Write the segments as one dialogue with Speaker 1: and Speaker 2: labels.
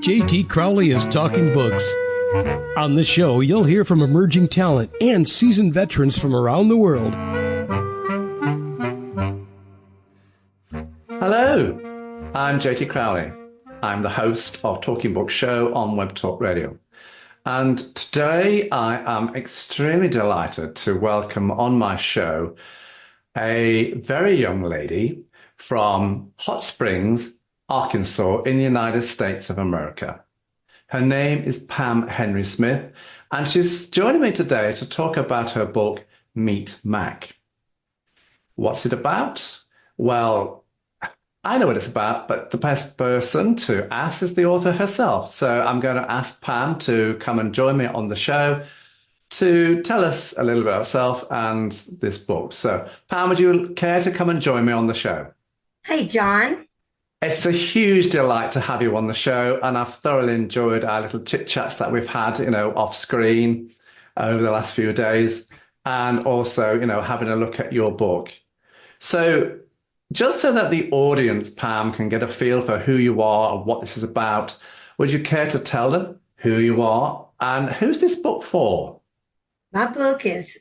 Speaker 1: JT Crowley is Talking Books. On this show, you'll hear from emerging talent and seasoned veterans from around the world.
Speaker 2: Hello, I'm JT Crowley. I'm the host of Talking Book Show on Web Talk Radio. And today I am extremely delighted to welcome on my show a very young lady from Hot Springs, Arkansas in the United States of America. Her name is Pam Henry Smith, and she's joining me today to talk about her book, Meet Mack. What's it about? Well, I know what it's about, but the best person to ask is the author herself. So I'm going to ask Pam to come and join me on the show to tell us a little bit about herself and this book. So, Pam, would you care to come and join me on the show?
Speaker 3: Hey, John.
Speaker 2: It's a huge delight to have you on the show, and I've thoroughly enjoyed our little chit-chats that we've had, off screen over the last few days, and also, having a look at your book. So just so that the audience, Pam, can get a feel for who you are and what this is about, would you care to tell them who you are and who's this book for?
Speaker 3: My book is,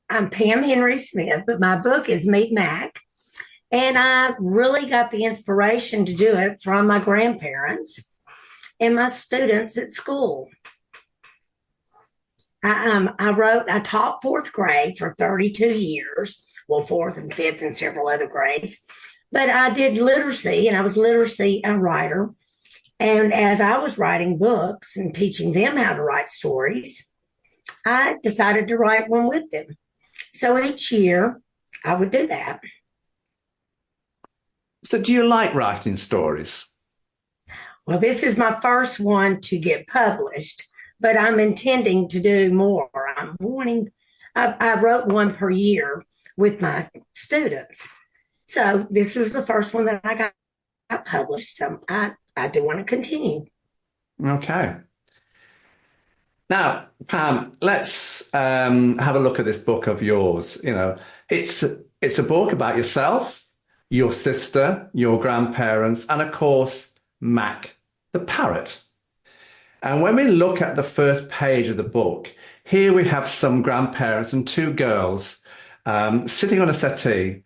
Speaker 3: I'm Pam Henry Smith, but my book is Meet Mack. And I really got the inspiration to do it from my grandparents and my students at school. I taught fourth grade for 32 years. Well, fourth and fifth and several other grades. But I did literacy, and I was literacy a writer. And as I was writing books and teaching them how to write stories, I decided to write one with them. So each year I would do that.
Speaker 2: So do you like writing stories?
Speaker 3: Well, this is my first one to get published, but I'm intending to do more. I wrote one per year with my students. So this is the first one that I got published. So I do want to continue.
Speaker 2: Okay. Now, Pam, let's have a look at this book of yours. It's a book about yourself, your sister, your grandparents, and of course, Mack, the parrot. And when we look at the first page of the book, here we have some grandparents and two girls sitting on a settee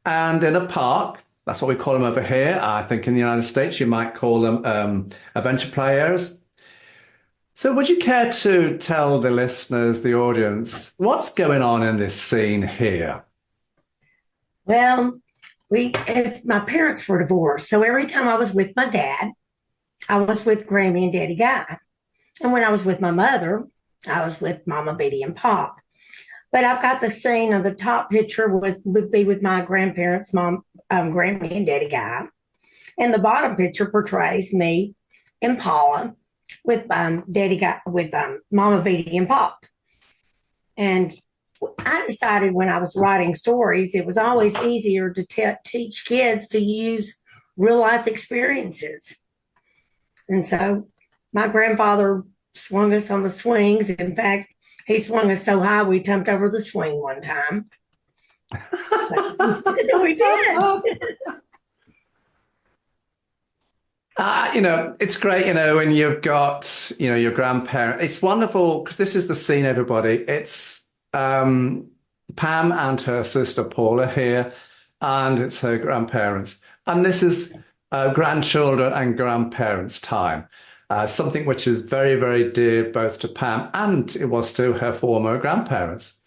Speaker 2: and in a park. That's what we call them over here. I think in the United States, you might call them adventure play areas. So would you care to tell the listeners, the audience, what's going on in this scene here?
Speaker 3: Well, my parents were divorced. So every time I was with my dad, I was with Grammy and Daddy Guy. And when I was with my mother, I was with Mama, Betty, and Pop. But I've got the scene of the top picture would be with my grandparents, Mom, Grammy and Daddy Guy. And the bottom picture portrays me and Paula with Daddy Guy, with Mama, Betty, and Pop. And I decided when I was writing stories, it was always easier to teach kids to use real life experiences. And so my grandfather swung us on the swings. In fact, he swung us so high we jumped over the swing one time. We did.
Speaker 2: It's great, when you've got, your grandparents. It's wonderful because this is the scene, everybody. It's Pam and her sister Paula here, and it's her grandparents. And this is grandchildren and grandparents' time, something which is very, very dear both to Pam and it was to her former grandparents.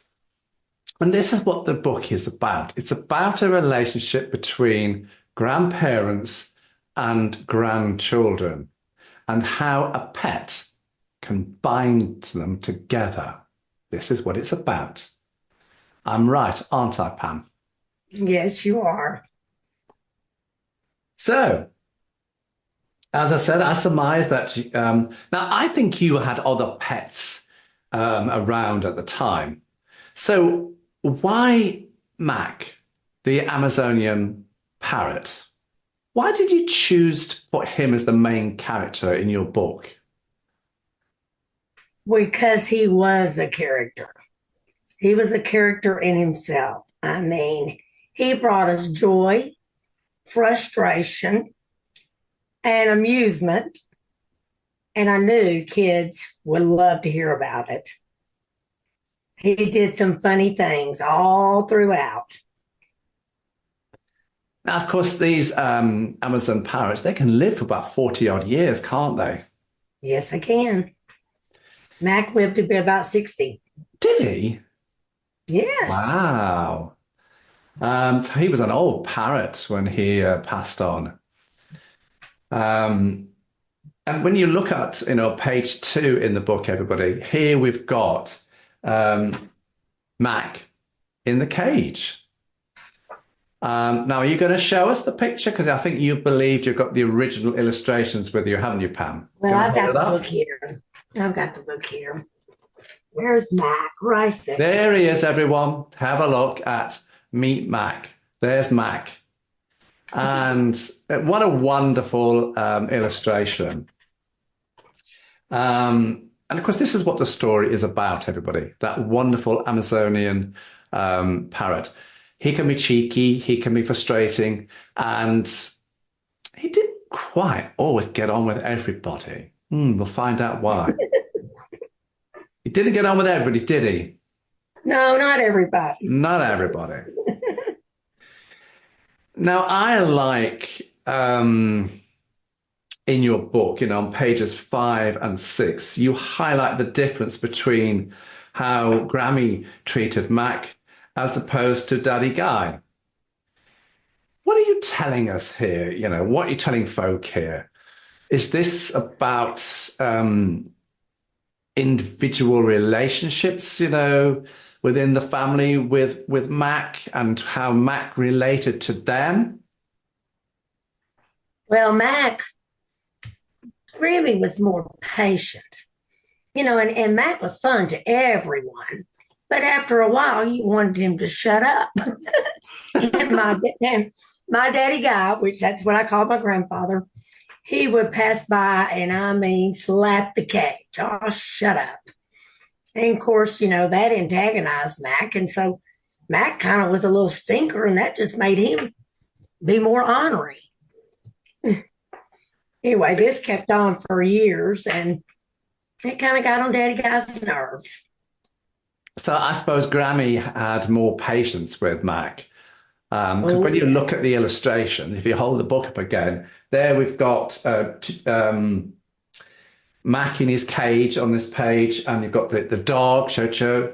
Speaker 2: And this is what the book is about. It's about a relationship between grandparents and grandchildren and how a pet can bind them together. This is what it's about. I'm right, aren't I, Pam?
Speaker 3: Yes, you are.
Speaker 2: So, as I said, I surmise that now I think you had other pets around at the time. So why Mack, the Amazonian parrot? Why did you choose to put him as the main character in your book?
Speaker 3: Because he was a character. He was a character in himself. I mean, he brought us joy, frustration, and amusement and I knew kids would love to hear about it. He did some funny things all throughout.
Speaker 2: Now, of course, these Amazon parrots, they can live for about 40 odd years, can't they?
Speaker 3: Yes, I can. Mac lived to be about 60.
Speaker 2: Did he?
Speaker 3: Yes.
Speaker 2: Wow. So he was an old parrot when he passed on. Um, and when you look at, page 2 in the book, everybody, here we've got Mac in the cage. Now, are you going to show us the picture? Because I think you believed you've got the original illustrations with you, haven't you, Pam?
Speaker 3: Well, I've got the book here. I've got the book here. Where's Mac? Right there.
Speaker 2: There he is, everyone. Have a look at Meet Mac. There's Mac. And what a wonderful illustration. And of course, this is what the story is about, everybody. That wonderful Amazonian parrot. He can be cheeky, he can be frustrating, and he didn't quite always get on with everybody. We'll find out why. He didn't get on with everybody, did he?
Speaker 3: No, not everybody.
Speaker 2: Not everybody. Now, I like in your book, on pages 5 and 6, you highlight the difference between how Grammy treated Mac as opposed to Daddy Guy. What are you telling us here? What are you telling folk here? Is this about individual relationships, within the family with Mac and how Mac related to them?
Speaker 3: Well, Grammy was more patient, and Mac was fun to everyone. But after a while, you wanted him to shut up. And my daddy Guy, which that's what I called my grandfather, he would pass by and slap the cage. Oh, shut up. And of course, that antagonized Mac. And so Mac kind of was a little stinker, and that just made him be more ornery. Anyway, this kept on for years, and it kind of got on Daddy Guy's nerves.
Speaker 2: So I suppose Grammy had more patience with Mac. Because when you look at the illustration, if you hold the book up again, there we've got Mac in his cage on this page, and you've got the dog, Cho-Cho,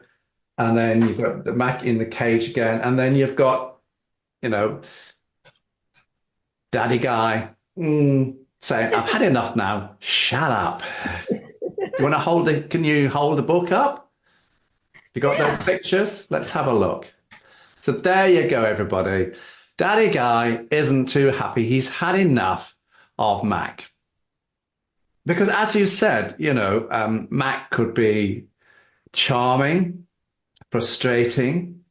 Speaker 2: and then you've got the Mac in the cage again, and then you've got, Daddy Guy saying, I've had enough now, shut up. Can you hold the book up? You got those pictures? Let's have a look. So there you go, everybody. Daddy Guy isn't too happy. He's had enough of Mac. Because as you said, Mac could be charming, frustrating.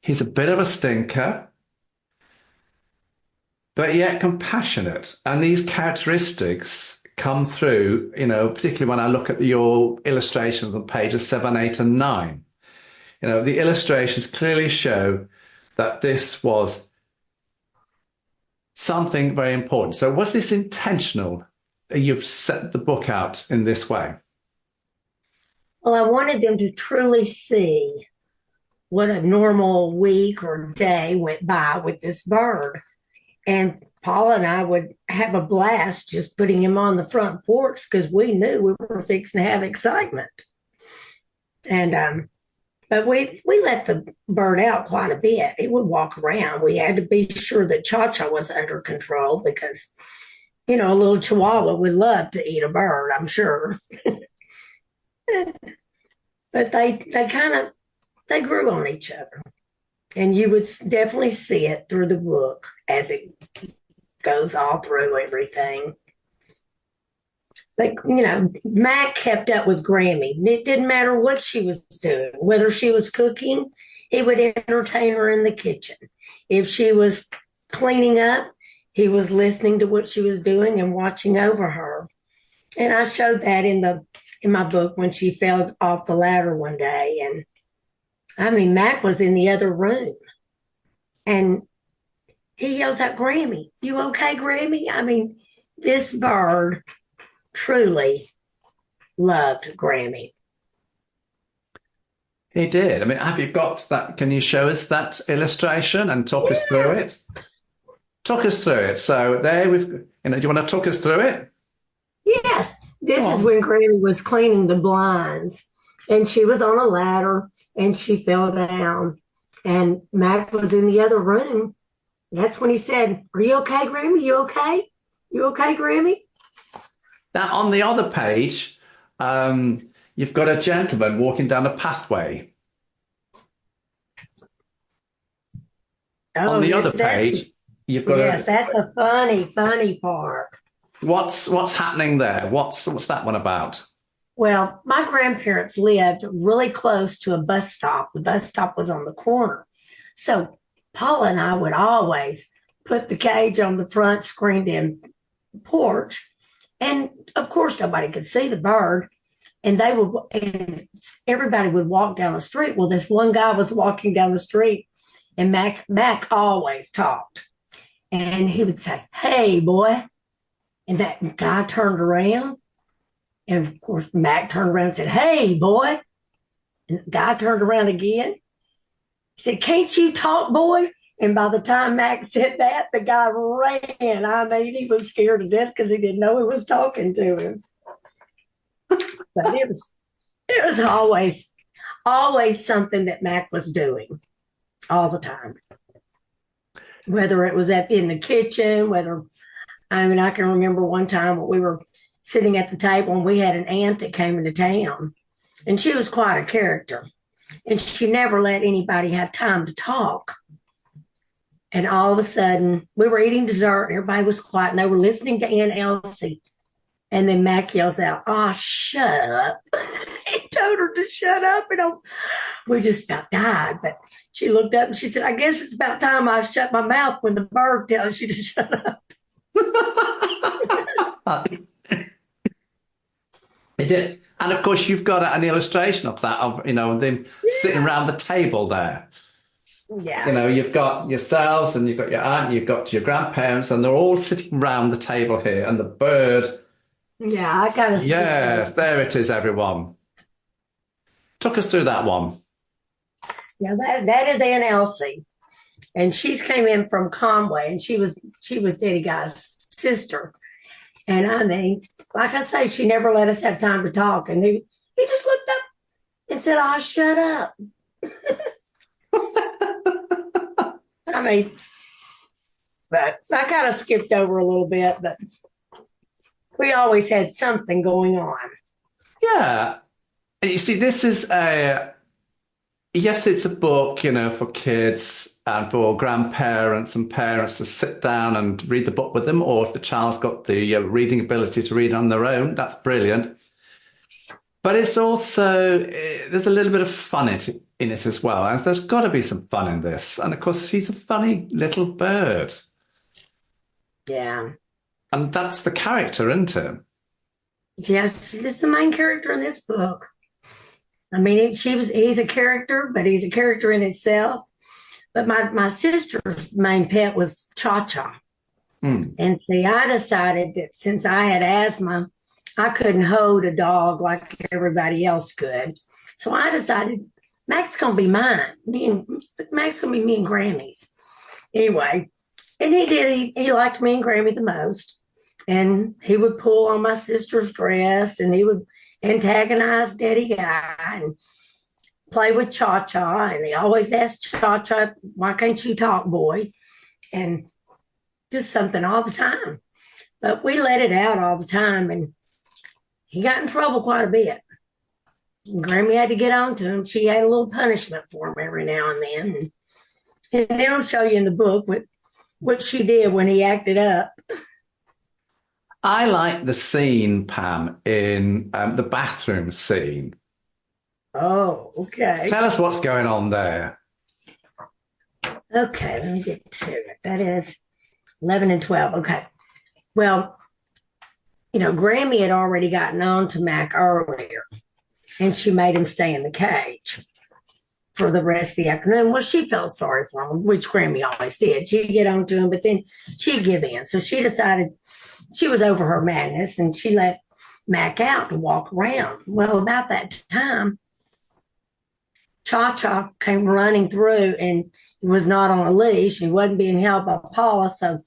Speaker 2: He's a bit of a stinker, but yet compassionate. And these characteristics come through, particularly when I look at your illustrations on pages 7, 8, and 9. The illustrations clearly show that this was something very important. So was this intentional? You've set the book out in this way.
Speaker 3: Well, I wanted them to truly see what a normal week or day went by with this bird. And Paula and I would have a blast just putting him on the front porch because we knew we were fixing to have excitement. And but we let the bird out quite a bit. It would walk around. We had to be sure that Cha-Cha was under control because, a little Chihuahua would love to eat a bird, I'm sure. But they grew on each other. And you would definitely see it through the book as it goes all through everything. But, Mac kept up with Grammy. It didn't matter what she was doing. Whether she was cooking, he would entertain her in the kitchen. If she was cleaning up, he was listening to what she was doing and watching over her. And I showed that in my book when she fell off the ladder one day. And Mac was in the other room. And he yells out, Grammy, you okay, Grammy? This bird truly loved Grammy.
Speaker 2: He did. I mean, have you got that? Can you show us that illustration and talk us through it? Talk us through it. So there do you want to talk us through it?
Speaker 3: Yes, this is when Grammy was cleaning the blinds, and she was on a ladder, and she fell down, and Mac was in the other room. That's when he said, "Are you okay, Grammy? You okay? You okay, Grammy?"
Speaker 2: Now, on the other page, you've got a gentleman walking down a pathway.
Speaker 3: Oh,
Speaker 2: On the
Speaker 3: yes,
Speaker 2: other page, you've got
Speaker 3: yes, that's a funny part.
Speaker 2: What's happening there? What's that one about?
Speaker 3: Well, my grandparents lived really close to a bus stop. The bus stop was on the corner. So Paula and I would always put the cage on the front screened-in porch. And of course, nobody could see the bird. And everybody would walk down the street. Well, this one guy was walking down the street, and Mac always talked. And he would say, "Hey, boy." And that guy turned around. And of course, Mac turned around and said, "Hey, boy." And the guy turned around again. He said, "Can't you talk, boy?" And by the time Mac said that, the guy ran. I mean, he was scared to death because he didn't know who was talking to him. But it was always something that Mac was doing all the time. Whether it was in the kitchen, I can remember one time when we were sitting at the table and we had an aunt that came into town, and she was quite a character, and she never let anybody have time to talk. And all of a sudden, we were eating dessert, and everybody was quiet, and they were listening to Aunt Elsie. And then Mac yells out, "Oh, shut up." He told her to shut up, and we just about died. But she looked up and she said, "I guess it's about time I shut my mouth when the bird tells you to shut up."
Speaker 2: It did. And of course, you've got an illustration of that, of them sitting around the table there.
Speaker 3: Yeah.
Speaker 2: You've got yourselves and you've got your aunt, you've got your grandparents, and they're all sitting around the table here, and the bird.
Speaker 3: Yeah, I kind of.
Speaker 2: Yes, there it is, everyone. Took us through that one.
Speaker 3: Yeah, that is Aunt Elsie, and she's came in from Conway, and she was Daddy Guy's sister, and I mean, like I say, she never let us have time to talk, and he just looked up and said, "Oh, shut up." I mean, but I kind of skipped over a little bit, but we always had something going on.
Speaker 2: Yeah. You see, this is yes, it's a book, for kids and for grandparents and parents to sit down and read the book with them, or if the child's got the reading ability to read on their own, that's brilliant. But it's also, there's a little bit of fun in it as well. And there's got to be some fun in this. And of course, he's a funny little bird.
Speaker 3: Yeah.
Speaker 2: And that's the character, isn't it?
Speaker 3: Yeah, she's the main character in this book. I mean, he's a character, but he's a character in itself. But my sister's main pet was Cha-Cha. And see, I decided that since I had asthma, I couldn't hold a dog like everybody else could. So I decided Mack's going to be mine. Mack's going to be me and Grammy's. Anyway, and he did. He liked me and Grammy the most. And he would pull on my sister's dress, and he would antagonize Daddy Guy and play with Cha-Cha. And he always asked Cha-Cha, "Why can't you talk, boy?" And just something all the time. But we let it out all the time, and he got in trouble quite a bit. And Grammy had to get on to him. She had a little punishment for him every now and then. And it'll show you in the book what she did when he acted up.
Speaker 2: I like the scene, Pam, in the bathroom scene.
Speaker 3: Oh, okay.
Speaker 2: Tell us what's going on there.
Speaker 3: Okay, let me get to it. That is 11 and 12. Okay. Well, Grammy had already gotten on to Mac earlier, and she made him stay in the cage for the rest of the afternoon. Well, she felt sorry for him, which Grammy always did. She'd get on to him, but then she'd give in. So she decided she was over her madness, and she let Mack out to walk around. Well, about that time, Cha Cha came running through and he was not on a leash. He wasn't being held by Paula. So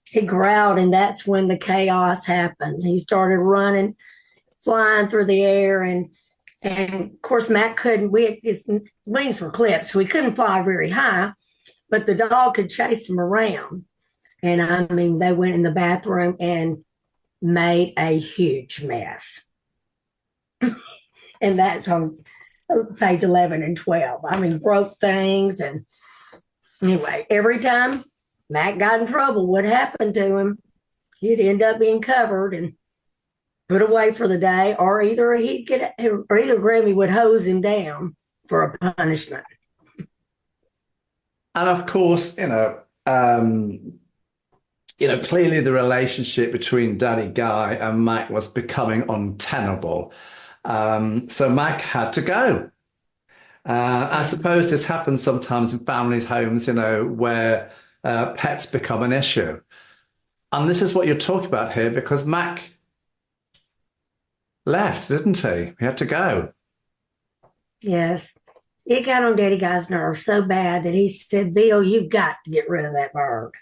Speaker 3: he growled, and that's when the chaos happened. He started running, flying through the air, and of course Matt couldn't. His wings were clipped, so he couldn't fly very high. But the dog could chase him around, and I mean, they went in the bathroom and made a huge mess, and that's on page 11 and 12. I mean, broke things, and anyway, every time Matt got in trouble, what happened to him? He'd end up being covered and put away for the day, or either Grammy would hose him down for a punishment.
Speaker 2: And of course, clearly the relationship between Daddy Guy and Mack was becoming untenable. So Mack had to go. I suppose this happens sometimes in families' homes, where pets become an issue. And this is what you're talking about here, because Mack left, didn't he? He had to go.
Speaker 3: Yes. It got on Daddy Guy's nerves so bad that he said, Bill, you've got to get rid of that bird.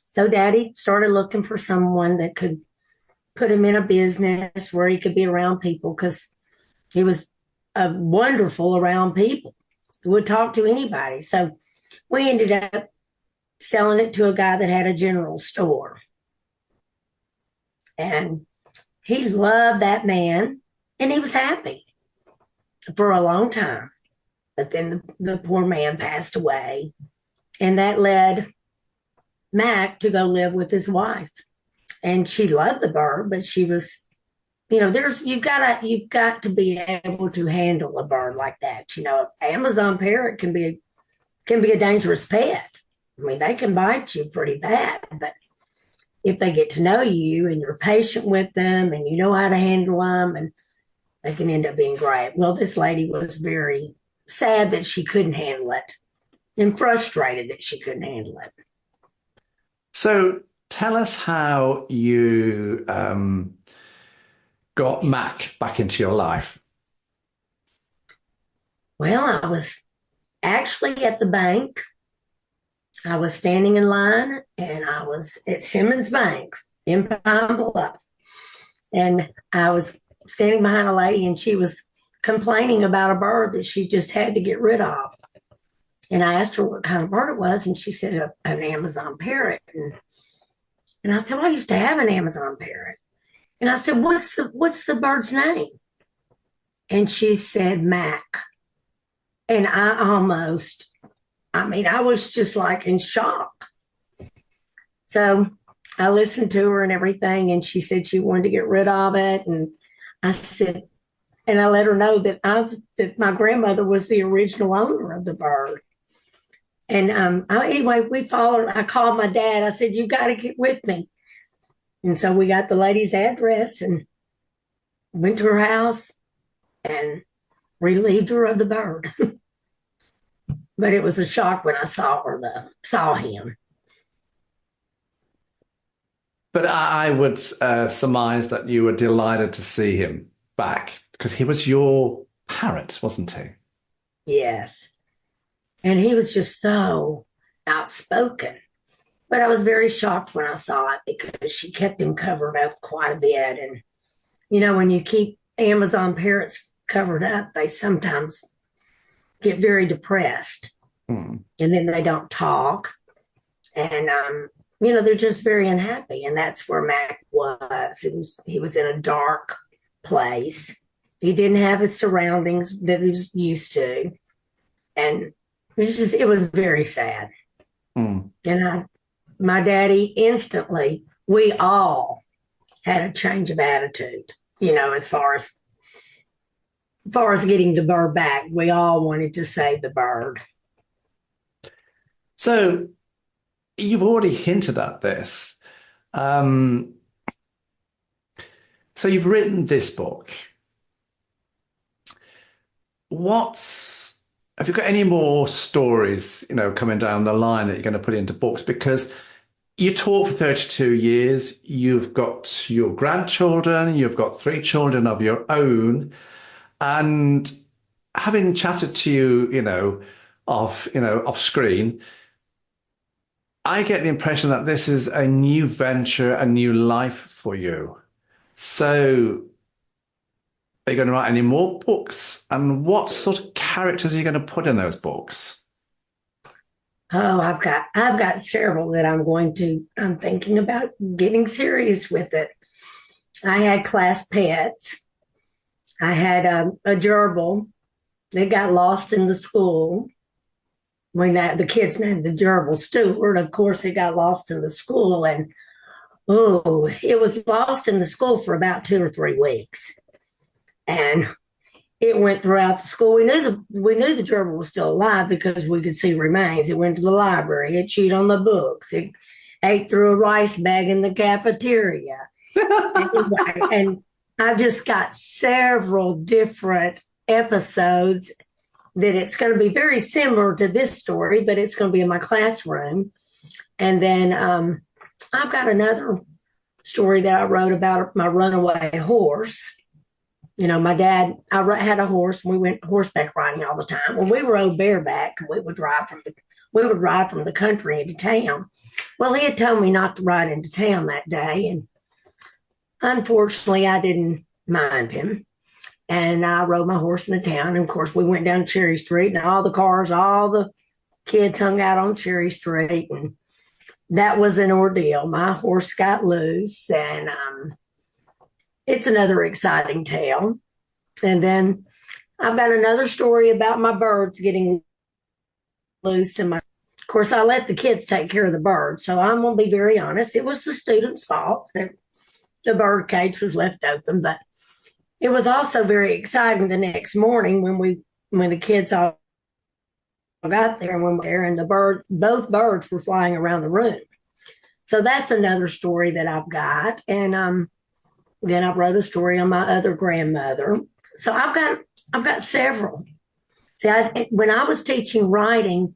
Speaker 3: So Daddy started looking for someone that could put him in a business where he could be around people, because he was wonderful around people. He would talk to anybody. So we ended up selling it to a guy that had a general store. And he loved that man, and he was happy for a long time. But then the poor man passed away, and that led Mack to go live with his wife. And she loved the bird, but she was, you've got to be able to handle a bird like that. Amazon parrot can be a dangerous pet. I mean, they can bite you pretty bad, but if they get to know you and you're patient with them and you know how to handle them, and they can end up being great. Well, this lady was very sad that she couldn't handle it and frustrated that she couldn't handle it.
Speaker 2: So tell us how you got Mack back into your life.
Speaker 3: Well, I was actually at the bank. I was standing in line, and I was at Simmons Bank in Pine Bluff. And I was standing behind a lady, and she was complaining about a bird that she just had to get rid of. And I asked her what kind of bird it was, and she said an Amazon parrot. And I said, well, I used to have an Amazon parrot. And I said, what's the bird's name? And she said, Mack. And I was just like in shock. So I listened to her and everything, and she said she wanted to get rid of it. And I said, and I let her know that my grandmother was the original owner of the bird. And anyway, I called my dad. I said, you got to get with me. And so we got the lady's address and went to her house and relieved her of the bird. But it was a shock when I saw him.
Speaker 2: But I would surmise that you were delighted to see him back, because he was your parrot, wasn't he?
Speaker 3: Yes. And he was just so outspoken. But I was very shocked when I saw it, because she kept him covered up quite a bit. And, when you keep Amazon parrots covered up, they sometimes get very depressed. And then they don't talk. And, they're just very unhappy. And that's where Mack was. He was in a dark place. He didn't have his surroundings that he was used to. And it was very sad. And my daddy instantly, we all had a change of attitude, as far as getting the bird back. We all wanted to save the bird.
Speaker 2: So you've already hinted at this. So you've written this book. Have you got any more stories, coming down the line that you're going to put into books? Because You taught for 32 years. You've got your grandchildren. You've got three children of your own. And having chatted to you, off screen, I get the impression that this is a new venture, a new life for you. So, are you going to write any more books? And what sort of characters are you going to put in those books?
Speaker 3: Oh, I've got several that I'm thinking about getting serious with it. I had class pets. I had a gerbil that got lost in the school. When the kids named the gerbil Stewart, of course, it got lost in the school, and oh, it was lost in the school for about 2 or 3 weeks, and it went throughout the school. We knew the gerbil was still alive because we could see remains. It went to the library. It chewed on the books. It ate through a rice bag in the cafeteria. And I've just got several different episodes that it's going to be very similar to this story, but it's going to be in my classroom. And then I've got another story that I wrote about my runaway horse. My dad, had a horse, and we went horseback riding all the time. When we rode bareback, we would ride from the country into town. Well, he had told me not to ride into town that day, and unfortunately, I didn't mind him. And I rode my horse into town. And of course, we went down Cherry Street, and all the kids hung out on Cherry Street. And that was an ordeal. My horse got loose, and it's another exciting tale. And then I've got another story about my birds getting loose. Of course, I let the kids take care of the birds. So I'm going to be very honest. It was the students' fault that the bird cage was left open. But it was also very exciting the next morning when the kids all got there and both birds were flying around the room. So that's another story that I've got. And then I wrote a story on my other grandmother. So I've got several. See, when I was teaching writing,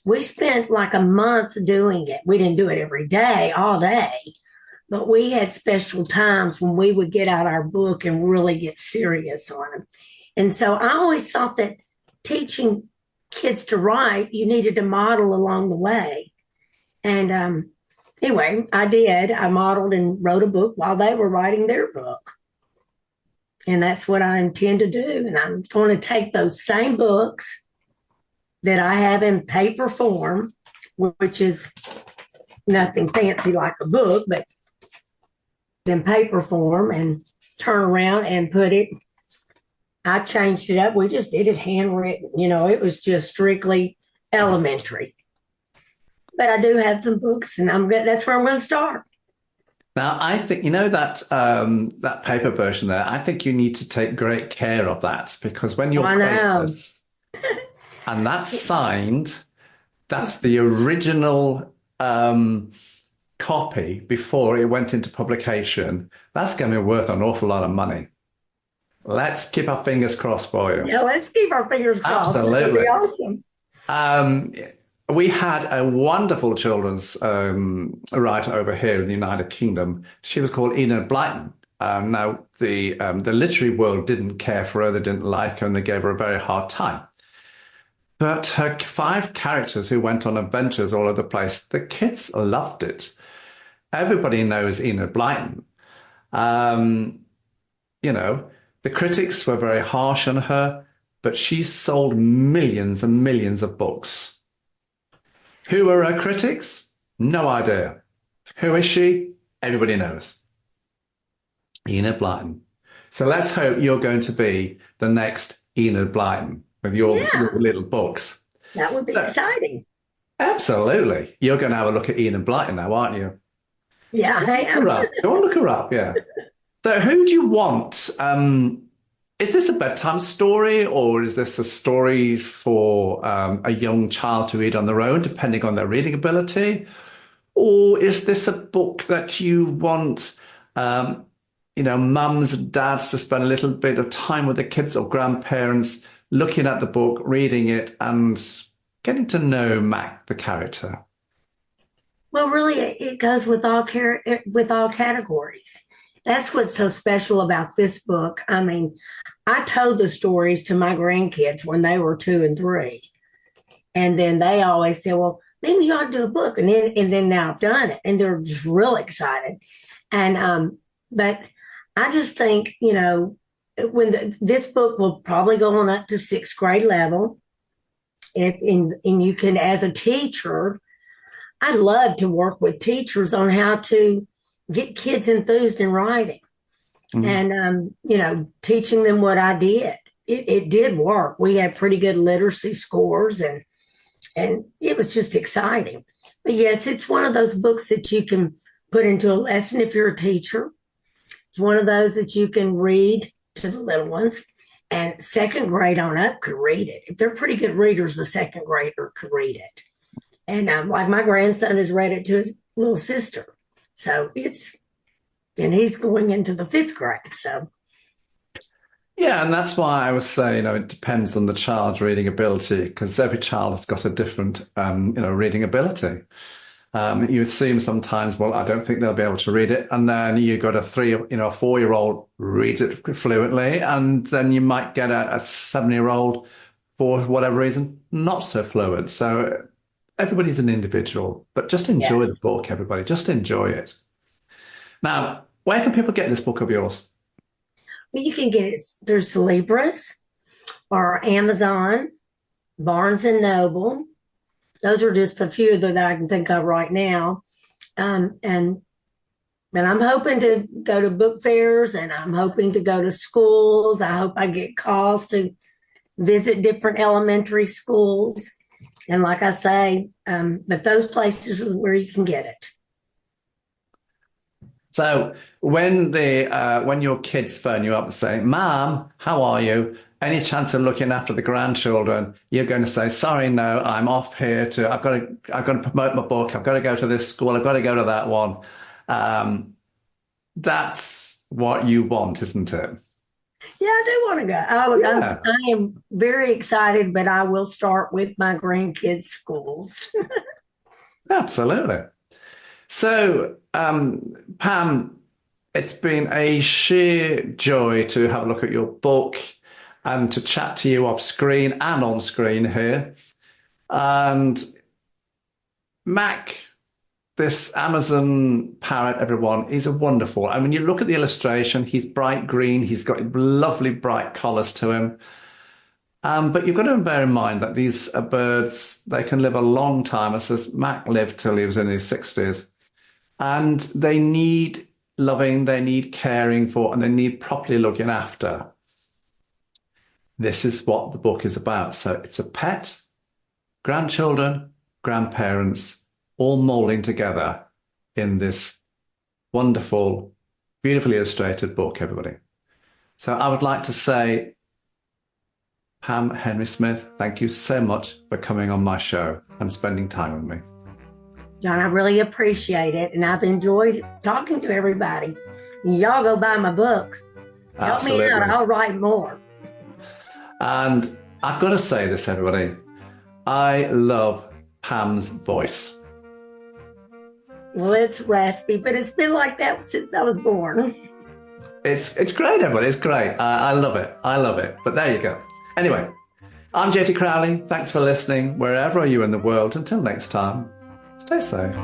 Speaker 3: we spent like a month doing it. We didn't do it every day, all day, but we had special times when we would get out our book and really get serious on them. And so I always thought that teaching kids to write, you needed to model along the way. And anyway, I did. I modeled and wrote a book while they were writing their book. And that's what I intend to do. And I'm going to take those same books that I have in paper form, which is nothing fancy like a book, but in paper form, and turn around and I changed it up. We just did it handwritten. It was just strictly elementary. But I do have some books, and that's where I'm going to start.
Speaker 2: Now, I think, that paper version there, I think you need to take great care of that, because when you're this, and that's signed, that's the original copy before it went into publication. That's going to be worth an awful lot of money. Let's keep our fingers crossed for you.
Speaker 3: Yeah, let's keep our fingers crossed.
Speaker 2: Absolutely.
Speaker 3: That'd be awesome.
Speaker 2: We had a wonderful children's writer over here in the United Kingdom. She was called Enid Blyton. Now, the literary world didn't care for her, they didn't like her, and they gave her a very hard time. But her 5 characters who went on adventures all over the place, the kids loved it. Everybody knows Enid Blyton. The critics were very harsh on her, but she sold millions and millions of books. Who are her critics? No idea. Who is she? Everybody knows. Enid Blyton. So let's hope you're going to be the next Enid Blyton with your little books.
Speaker 3: That would be exciting.
Speaker 2: Absolutely. You're going to have a look at Enid Blyton now, aren't you?
Speaker 3: Yeah, I am.
Speaker 2: Go and look her up, yeah. So who do you want? Is this a bedtime story, or is this a story for a young child to read on their own, depending on their reading ability? Or is this a book that you want, mums and dads to spend a little bit of time with the kids, or grandparents looking at the book, reading it, and getting to know Mack, the character?
Speaker 3: Well, really, it goes with with all categories. That's what's so special about this book. I mean, I told the stories to my grandkids when they were 2 and 3, and then they always said, "Well, maybe you ought to do a book." And then now I've done it, and they're just real excited. And but I just think this book will probably go on up to 6th grade level, and you can, as a teacher, I love to work with teachers on how to get kids enthused in writing, and teaching them what I did. It did work. We had pretty good literacy scores, and it was just exciting. But yes, it's one of those books that you can put into a lesson if you're a teacher. It's one of those that you can read to the little ones, and 2nd grade on up could read it. If they're pretty good readers, the 2nd grader could read it. And like my grandson has read it to his little sister. So and he's going into the 5th grade. So.
Speaker 2: Yeah, and that's why I would say, it depends on the child's reading ability, because every child has got a different, reading ability. You assume sometimes, well, I don't think they'll be able to read it. And then you got a 4-year-old reads it fluently. And then you might get a 7-year-old, for whatever reason, not so fluent. So everybody's an individual, but just enjoy the book, everybody. Just enjoy it. Now, where can people get this book of yours?
Speaker 3: Well, you can get it through Libris or Amazon, Barnes and Noble. Those are just a few that I can think of right now. And I'm hoping to go to book fairs, and I'm hoping to go to schools. I hope I get calls to visit different elementary schools. And like I say, but those places are where you can get it.
Speaker 2: So when your kids phone you up and say, "Mom, how are you? Any chance of looking after the grandchildren?" You're going to say, "Sorry, no, I'm off here I've got to promote my book. I've got to go to this school. I've got to go to that one." That's what you want, isn't it?
Speaker 3: Yeah, I do want to go. I am very excited, but I will start with my grandkids' schools.
Speaker 2: Absolutely. So, Pam, it's been a sheer joy to have a look at your book and to chat to you off screen and on screen here. And Mack, this Amazon parrot, everyone, is a wonderful. I mean, you look at the illustration, he's bright green, he's got lovely bright collars to him. But you've got to bear in mind that these birds, they can live a long time. It says Mack lived till he was in his 60s. And they need loving, they need caring for, and they need properly looking after. This is what the book is about. So it's a pet, grandchildren, grandparents, all molding together in this wonderful, beautifully illustrated book, everybody. So I would like to say, Pam Henry Smith, thank you so much for coming on my show and spending time with me.
Speaker 3: John, I really appreciate it, and I've enjoyed talking to everybody. Y'all go buy my book. Help
Speaker 2: Absolutely.
Speaker 3: me out. I'll write more.
Speaker 2: And I've got to say this, everybody. I love Pam's voice.
Speaker 3: Well, it's raspy, but it's been like that since I was born.
Speaker 2: It's great, everybody. It's great. I love it. I love it. But there you go. Anyway, I'm JT Crowley. Thanks for listening. Wherever are you in the world? Until next time, stay safe.